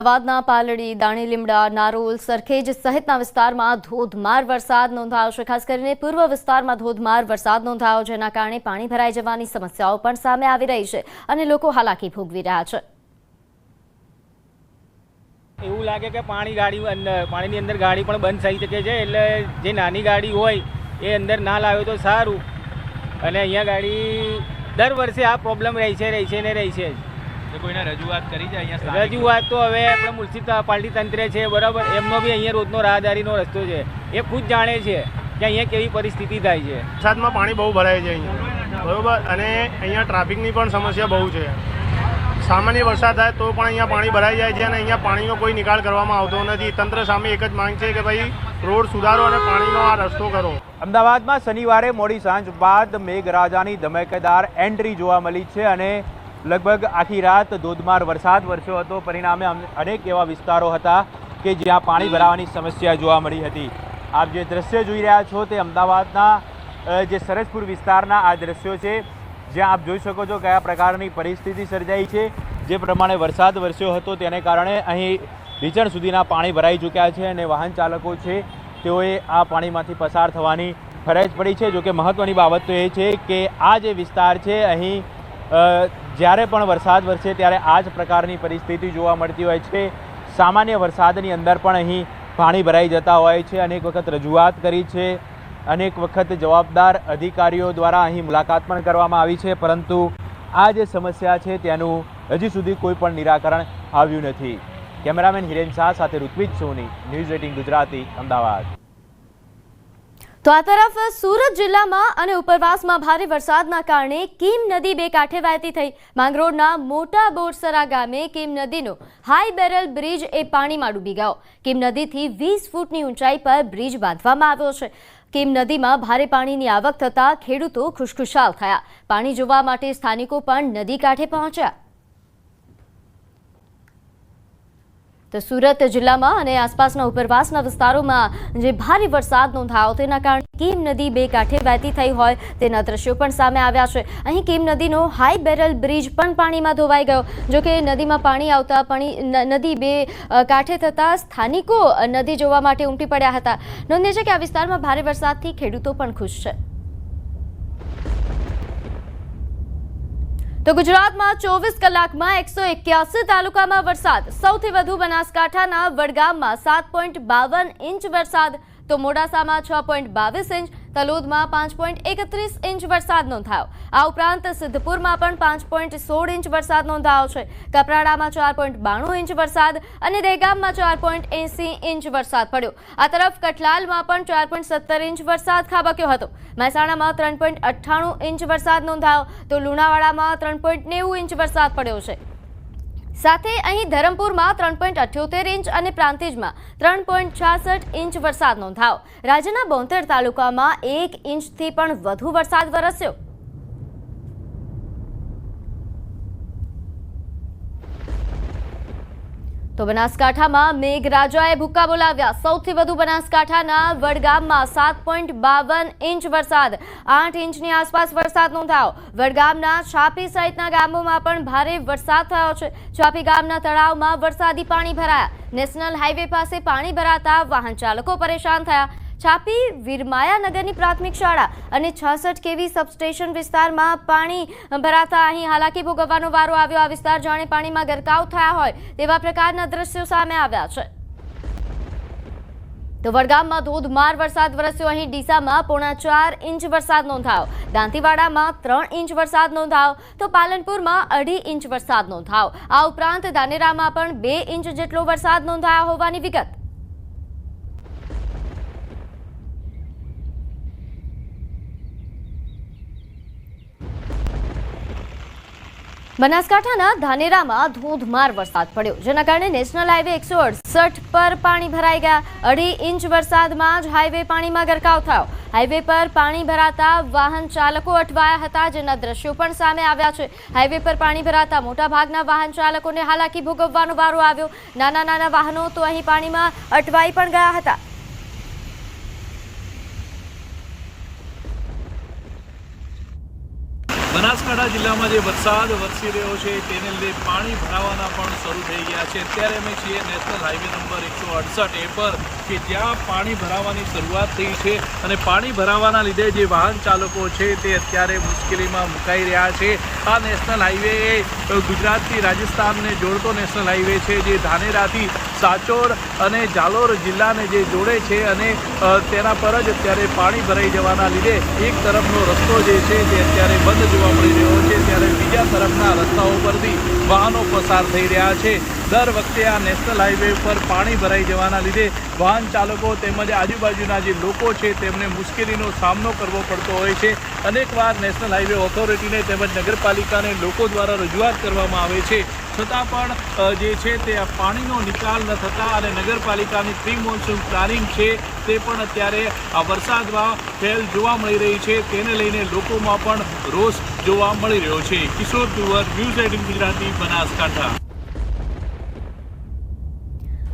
અમદાવાદના પાલડી, દાણીલીમડા, નારોલ, સરખેજ સહિતના વિસ્તારમાં ધોધમાર વરસાદ નોંધાયો છે। ખાસ કરીને પૂર્વ વિસ્તારમાં ધોધમાર વરસાદ નોંધાયો, જેના કારણે પાણી ભરાઈ જવાની સમસ્યાઓ પણ સામે આવી રહી છે અને લોકો હાલાકી ભોગવી રહ્યા છે। એવું લાગે કે પાણીની અંદર ગાડી પણ બંધ થઈ શકે છે, એટલે જે નાની ગાડી હોય એ અંદર ના લાવે તો સારું। અને અહીંયા ગાડી દર વર્ષે આ પ્રોબ્લેમ રહી છે। કોઈને રજૂઆત કરી છે અહીંયા? રજૂઆત તો હવે આપણે મ્યુનિસિપાલિટી તંત્ર છે, બરાબર, એમનો બી અહીંયા રોજનો રાહદારીનો રસ્તો છે, એ ખુદ જાણે છે કે અહીંયા કેવી પરિસ્થિતિ થાય છે। વરસાદમાં પાણી બહુ ભરાય છે અહીંયા, બરાબર, અને અહીંયા ટ્રાફિકની પણ સમસ્યા બહુ છે। સામાન્ય વરસાદ થાય તો પણ અહીંયા પાણી ભરાઈ જાય છે અને અહીંયા પાણીનો કોઈ નિકાલ કરવામાં આવતો નથી। તંત્ર સામે એક જ માંગ છે કે ભાઈ રોડ સુધારો અને પાણીનો આ રસ્તો કરો। અમદાવાદમાં શનિવારે મોડી સાંજ બાદ મેઘરાજાની ધમાકેદાર એન્ટ્રી જોવા મળી છે અને લગભગ આખી રાત ધોધમાર વરસાદ વરસ્યો હતો। પરિણામે અનેક એવા વિસ્તારો હતા કે જ્યાં પાણી ભરાવાની સમસ્યા જોવા મળી હતી। આપ જે દ્રશ્ય જોઈ રહ્યા છો તે અમદાવાદના જે સરસપુર વિસ્તારના આ દ્રશ્યો છે, જ્યાં આપ જોઈ શકો છો કયા પ્રકારની પરિસ્થિતિ સર્જાઈ છે। જે પ્રમાણે વરસાદ વરસ્યો હતો તેને કારણે અહીં રીચણ સુધીના પાણી ભરાઈ ચૂક્યા છે અને વાહન ચાલકો છે તેઓએ આ પાણીમાંથી પસાર થવાની ફરજ પડી છે। જોકે મહત્ત્વની બાબત તો એ છે કે આ જે વિસ્તાર છે અહીં જ્યારે પણ વરસાદ વરસે ત્યારે આ જ પ્રકારની પરિસ્થિતિ જોવા મળતી હોય છે। સામાન્ય વરસાદની અંદર પણ અહીં પાણી ભરાઈ જતા હોય છે। અનેક વખત રજૂઆત કરી છે, અનેક વખત જવાબદાર અધિકારીઓ દ્વારા અહીં મુલાકાત પણ કરવામાં આવી છે, પરંતુ આ જે સમસ્યા છે તેનું હજી સુધી કોઈ પણ નિરાકરણ આવ્યું નથી। કેમેરામેન હિરેન શાહ સાથે ઋત્વિજ સોની, ન્યૂઝ 18 ગુજરાતી, અમદાવાદ। તો આ તરફ સુરત જિલ્લામાં અને ઉપરવાસમાં ભારે વરસાદના કારણે કીમ નદી બે કાંઠે વહેતી થઈ। માંગરોળના મોટા બોરસરા ગામે કીમ નદીનો હાઈ બેરલ બ્રિજ એ પાણીમાં ડૂબી ગયો। કીમ નદીથી 20 ફૂટની ઊંચાઈ પર બ્રિજ બાંધવામાં આવ્યો છે। કીમ નદીમાં ભારે પાણીની આવક થતાં ખેડૂતો ખુશખુશાલ થયા। પાણી જોવા માટે સ્થાનિકો પણ નદી કાંઠે પહોંચ્યા। તો સુરત જિલ્લામાં અને આસપાસના ઉપરવાસના વિસ્તારોમાં જે ભારે વરસાદ નોંધાયો તેના કારણે કીમ નદી બે કાંઠે વહેતી થઈ હોય તેના દ્રશ્યો પણ સામે આવ્યા છે। અહીં કીમ નદીનો હાઈ બેરલ બ્રિજ પણ પાણીમાં ધોવાઈ ગયો। જોકે નદીમાં પાણી આવતા નદી બે કાંઠે થતાં સ્થાનિકો નદી જોવા માટે ઉમટી પડ્યા હતા। નોંધનીય છે કે આ વિસ્તારમાં ભારે વરસાદથી ખેડૂતો પણ ખુશ છે। તો ગુજરાતમાં 24 કલાકમાં 181 તાલુકામાં વરસાદ। સૌથી વધુ બનાસકાંઠાના વડગામમાં 7.52 ઇંચ વરસાદ, તો મોડાસામાં 6.22 ઇંચ, તલોદમાં 5.31 ઇંચ વરસાદ નોંધાયો। આ ઉપરાંત સિદ્ધપુરમાં પણ 5.16 ઇંચ વરસાદ નોંધાયો છે। કપરાડામાં 4.92 ઇંચ વરસાદ અને દહેગામમાં 4.80 ઇંચ વરસાદ પડ્યો। આ તરફ કઠલાલમાં પણ 4.17 ઇંચ વરસાદ ખાબક્યો હતો। મહેસાણામાં 3.98 ઇંચ વરસાદ નોંધાયો, તો લુણાવાડામાં 3.90 ઇંચ વરસાદ પડ્યો છે। સાથે અહીં ધરમપુરમાં 3.78 ઇંચ અને પ્રાંતિજમાં 3.66 ઇંચ વરસાદ નોંધાયો। રાજ્યના 72 તાલુકામાં 1 ઇંચથી પણ વધુ વરસાદ વરસ્યો। તો બનાસકાંઠામાં મેઘરાજાએ ભૂક્કા બોલાવ્યા। સૌથી વધુ બનાસકાંઠાના વડગામમાં 7.52 ઇંચ વરસાદ, 8 ઇંચની આસપાસ વરસાદ નોંધાયો। વડગામના છાપી સહિતના ગામોમાં પણ ભારે વરસાદ થયો છે। છાપી ગામના તળાવમાં વરસાદી પાણી ભરાયા। નેશનલ હાઈવે પાસે પાણી ભરાતા વાહન ચાલકો પરેશાન થયા। છાપી વીરમાયાનગરની પ્રાથમિક શાળા અને 66 કેવી સબસ્ટેશન વિસ્તારમાં પાણી ભરાતા અહીં હાલાકી ભોગવવાનો વારો આવ્યો। આ વિસ્તાર જાણે પાણીમાં ગરકાવ થયા હોય તેવા પ્રકારના દ્રશ્યો સામે આવ્યા છે। તો વડગામમાં ધોધમાર વરસાદ વરસ્યો। અહીં ડીસામાં 4.5 ઇંચ વરસાદ નોંધાયો। દાંતીવાડામાં 3 ઇંચ વરસાદ નોંધાયો, તો પાલનપુરમાં 2.5 ઇંચ વરસાદ નોંધાયો। આ ઉપરાંત ધાનેરામાં પણ 2 ઇંચ જેટલો વરસાદ નોંધાયો હોવાની વિગત। બનાસકાંઠાના ધાનેરામાં ધોધમાર વરસાદ પડ્યો, જેના કારણે નેશનલ હાઈવે 168 પર પાણી ભરાઈ ગયા। 2.5 ઇંચ વરસાદમાં જ હાઈવે પાણીમાં ગરકાવ થયો। હાઈવે પર પાણી ભરાતા વાહન ચાલકો અટવાયા હતા, જેના દ્રશ્યો પણ સામે આવ્યા છે। હાઈવે પર પાણી ભરાતા મોટાભાગના વાહન ચાલકોને હાલાકી ભોગવવાનો વારો આવ્યો। નાના વાહનો તો અહીં પાણીમાં અટવાઈ પણ ગયા હતા। બનાસકાંઠા જિલ્લામાં જે વરસાદ વરસી રહ્યો છે તેને લીધે પાણી ભરાવાના પણ શરૂ થઈ ગયા છે। અત્યારે અમે છીએ નેશનલ હાઈવે નંબર 168 એ પર કે જ્યાં પાણી ભરાવાની શરૂઆત થઈ છે અને પાણી ભરાવાના લીધે જે વાહન ચાલકો છે તે અત્યારે મુશ્કેલીમાં મુકાઈ રહ્યા છે। આ નેશનલ હાઈવે એ ગુજરાતથી રાજસ્થાનને જોડતો નેશનલ હાઈવે છે, જે ધાનેરાથી સાચોર અને જાલોર જિલ્લાને જે જોડે છે અને તેના પર જ અત્યારે પાણી ભરાઈ જવાના લીધે એક તરફનો રસ્તો જે છે તે અત્યારે બંધ જોવા મળી રહ્યો છે, ત્યારે બીજા તરફના રસ્તાઓ પરથી વાહનો પસાર થઈ રહ્યા છે। દર વખતે આ નેશનલ હાઈવે પર પાણી ભરાઈ જવાના લીધે વાહન ચાલકો તેમજ આજુબાજુના જે લોકો છે તેમને મુશ્કેલીનો સામનો કરવો પડતો હોય છે। અનેકવાર નેશનલ હાઈવે ઓથોરિટીને તેમજ નગરપાલિકાને લોકો દ્વારા રજૂઆત કરવામાં આવે છે, છતાં પણ જે છે તે પાણીનો નિકાલ ન થતાં અને નગરપાલિકાની પ્રી મોન્સૂન પ્લાનિંગ છે તે પણ અત્યારે આ વરસાદમાં ફેલ જોવા મળી રહી છે, તેને લઈને લોકોમાં પણ રોષ જોવા મળી રહ્યો છે। કિશોર તુવર, ન્યૂઝ 18 ગુજરાતી, બનાસકાંઠા।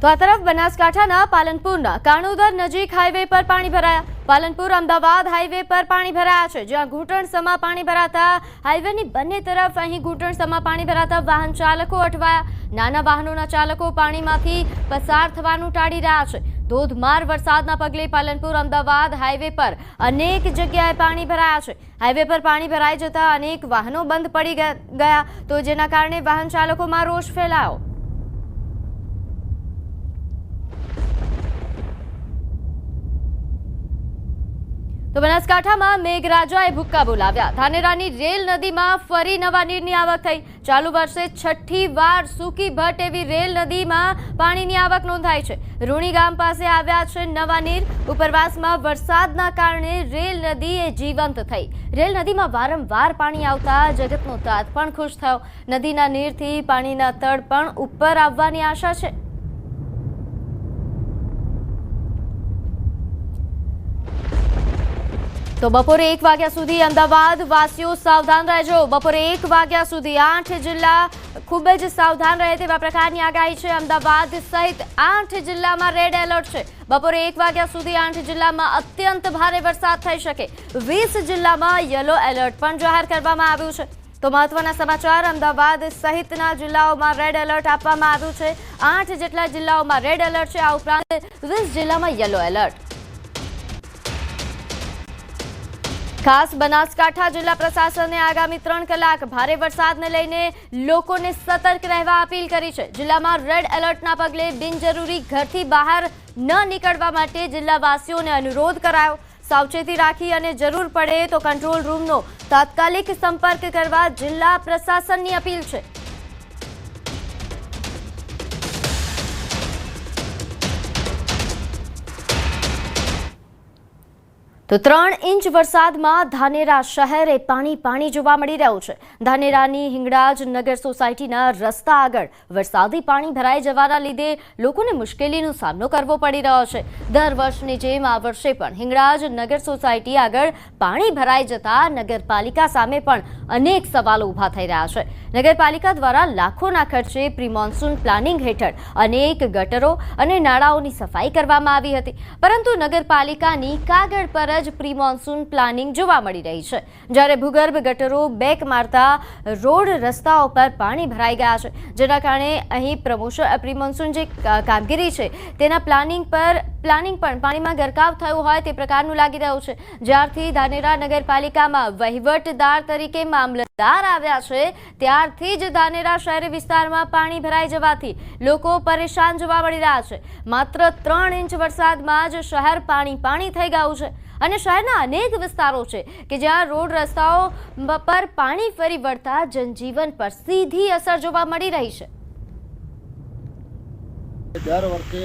તો આ તરફ બનાસકાંઠાના પાલનપુરના કાણોદર નજીક હાઈવે પર પાણી ભરાયા। પાલનપુર અમદાવાદ હાઈવે પર પાણી ભરાયા છે, જ્યાં ઘૂંટણસમાં પાણી ભરાતા હાઈવેની બંને તરફ અહીં ઘૂંટણસમાં પાણી ભરાતા વાહન ચાલકો અટવાયા। નાના વાહનોના ચાલકો પાણીમાંથી પસાર થવાનું ટાળી રહ્યા છે। ધોધમાર વરસાદના પગલે પાલનપુર અમદાવાદ હાઈવે પર અનેક જગ્યાએ પાણી ભરાયા છે। હાઈવે પર પાણી ભરાઈ જતા અનેક વાહનો બંધ પડી ગયા, તો જેના કારણે વાહન ચાલકોમાં રોષ ફેલાયો। તો બનાસકાંઠામાં મેઘરાજાએ ભૂક્કા બોલાવ્યા। ધાનેરાની રેલ નદીમાં ફરી નવા નીરની આવક થઈ। ચાલુ વર્ષે છઠ્ઠી વાર સૂકી ભટ્ટ એવી રેલ નદીમાં પાણીની આવક નોંધાઈ છે। રૂણી ગામ પાસે આવ્યા છે નવા નીર। ઉપરવાસમાં વરસાદના કારણે રેલ નદી એ જીવંત થઈ। રેલ નદીમાં વારંવાર પાણી આવતા જગતનો તાત પણ ખુશ થયો। નદીના નીરથી પાણીના તળ પણ ઉપર આવવાની આશા છે। તો બપોરે 1 વાગ્યા સુધી અમદાવાદ વાસીઓ સાવધાન રહેજો। બપોરે 1 વાગ્યા સુધી 8 જિલ્લા ખૂબ જ સાવધાન રહે તેવા પ્રકારની આગાહી છે। અમદાવાદ સહિત 8 જિલ્લામાં રેડ એલર્ટ છે। બપોરે 1 વાગ્યા સુધી 8 જિલ્લામાં અત્યંત ભારે વરસાદ થઈ શકે। 20 જિલ્લામાં યલો એલર્ટ પણ જાહેર કરવામાં આવ્યું છે। તો મહત્વના સમાચાર, અમદાવાદ સહિતના જિલ્લાઓમાં રેડ એલર્ટ આપવામાં આવ્યું છે। 8 જેટલા જિલ્લાઓમાં રેડ એલર્ટ છે। આ ઉપરાંત 20 જિલ્લામાં યલો એલર્ટ। ખાસ બનાસકાંઠા જિલ્લા પ્રશાસને આગામી 3 કલાક ભારે વરસાદને લઈને લોકોને સતર્ક રહેવા અપીલ કરી છે। જિલ્લામાં રેડ એલર્ટના પગલે બિનજરૂરી ઘરથી બહાર ન નીકળવા માટે જિલ્લાવાસીઓને અનુરોધ કરાયો। સાવચેતી રાખી અને જરૂર પડે તો કંટ્રોલ રૂમનો તાત્કાલિક સંપર્ક કરવા જિલ્લા પ્રશાસનની અપીલ છે। તો 3 ઇંચ વરસાદમાં ધાનેરા શહેરે પાણી જોવા મળી રહ્યું છે। ધાનેરાની હિંગળાજ નગર સોસાયટીના રસ્તા આગળ વરસાદી પાણી ભરાઈ જવાના લીધે લોકોને મુશ્કેલીનો સામનો કરવો પડી રહ્યો છે। દર વર્ષની જેમ આ વર્ષે પણ હિંગળાજ નગર સોસાયટી આગળ પાણી ભરાઈ જતા નગરપાલિકા સામે પણ અનેક સવાલો ઊભા થઈ રહ્યા છે। નગરપાલિકા દ્વારા લાખોના ખર્ચે પ્રી મોન્સૂન પ્લાનિંગ હેઠળ અનેક ગટરો અને નાળાઓની સફાઈ કરવામાં આવી હતી, પરંતુ નગરપાલિકાની કાગળ પર પ્રી મોન્સૂન પ્લાનિંગ જોવા મળી રહી છે, જ્યારે ભૂગર્ભ ગટરો બેક મારતા રોડ રસ્તાઓ પર પાણી ભરાઈ ગયા છે, જેના કારણે અહીં પ્રી મોન્સૂન જે કામગીરી છે તેના પ્લાનિંગ પણ પાણીમાં ગરકાવ થયો હોય તે પ્રકારનું લાગી રહ્યું છે। જ્યારથી ધાનેરા નગરપાલિકામાં વહીવટદાર તરીકે મામલતદાર આવ્યા છે ત્યારથી જ ધાનેરા શહેરી વિસ્તારમાં પાણી ભરાઈ જવાથી લોકો પરેશાન જોવા મળી રહ્યા છે। માત્ર 3 ઇંચ વરસાદમાં જ શહેર પાણી થઈ ગયું છે અને શહેરના અનેક વિસ્તારો છે કે જ્યાં રોડ રસ્તાઓ પર પાણી ફરી વળતા જનજીવન પર સીધી અસર જોવા મળી રહી છે। દર વર્ષે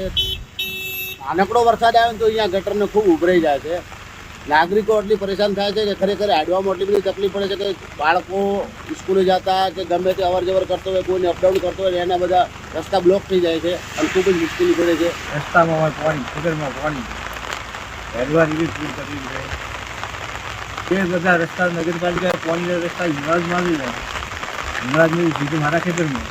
નાનકડો વરસાદ આવે તો અહીંયા ગટરને ખૂબ ઉભરાઈ જાય છે। નાગરિકો એટલી પરેશાન થાય છે કે ખરેખર હાડવામાં એટલી બધી તકલીફ પડે છે કે બાળકો સ્કૂલે જતા કે ગમે તે અવર જવર કરતો હોય, કોઈને અપડાઉન કરતો હોય એના બધા રસ્તા બ્લોક થઈ જાય છે અને ખૂબ જ મુશ્કેલી પડે છે। રસ્તામાં પાણી, ખગરમાં પાણી, હેડવા જેવી ફૂલ તકલીફ છે। એ બધા રસ્તા નગરપાલિકા પાણીના રસ્તા હિંગળાજમાં આવી જાય, હિંગળાજની સીધું મારા ખેતરમાં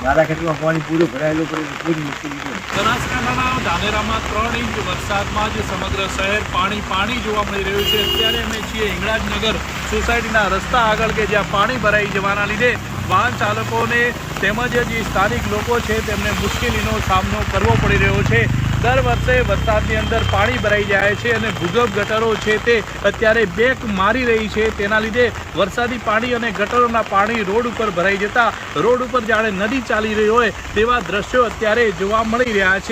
મારા ખેતરમાં પાણી પૂરું ભરાયેલું પડે તો પૂરી મુશ્કેલી છે. બનાસકાંઠાના ધાનેરામાં 3 ઇંચ વરસાદમાં જ સમગ્ર શહેર પાણી જોવા મળી રહ્યું છે. અત્યારે અમે છીએ હિંગળાજનગર સોસાયટીના રસ્તા આગળ કે જ્યાં પાણી ભરાઈ જવાના લીધે વાહન ચાલકોને તેમજ જે સ્થાનિક લોકો છે તેમને મુશ્કેલીનો સામનો કરવો પડી રહ્યો છે. દર વર્ષે વરસાદની અંદર પાણી ભરાઈ જાય છે અને ભૂગર્ભ ગટરો છે તે અત્યારે બેક મારી રહી છે. તેના લીધે વરસાદી પાણી અને ગટરોના પાણી રોડ ઉપર ભરાઈ જતા રોડ ઉપર જાણે નદી ચાલી રહી હોય તેવા દ્રશ્યો અત્યારે જોવા મળી રહ્યા છે.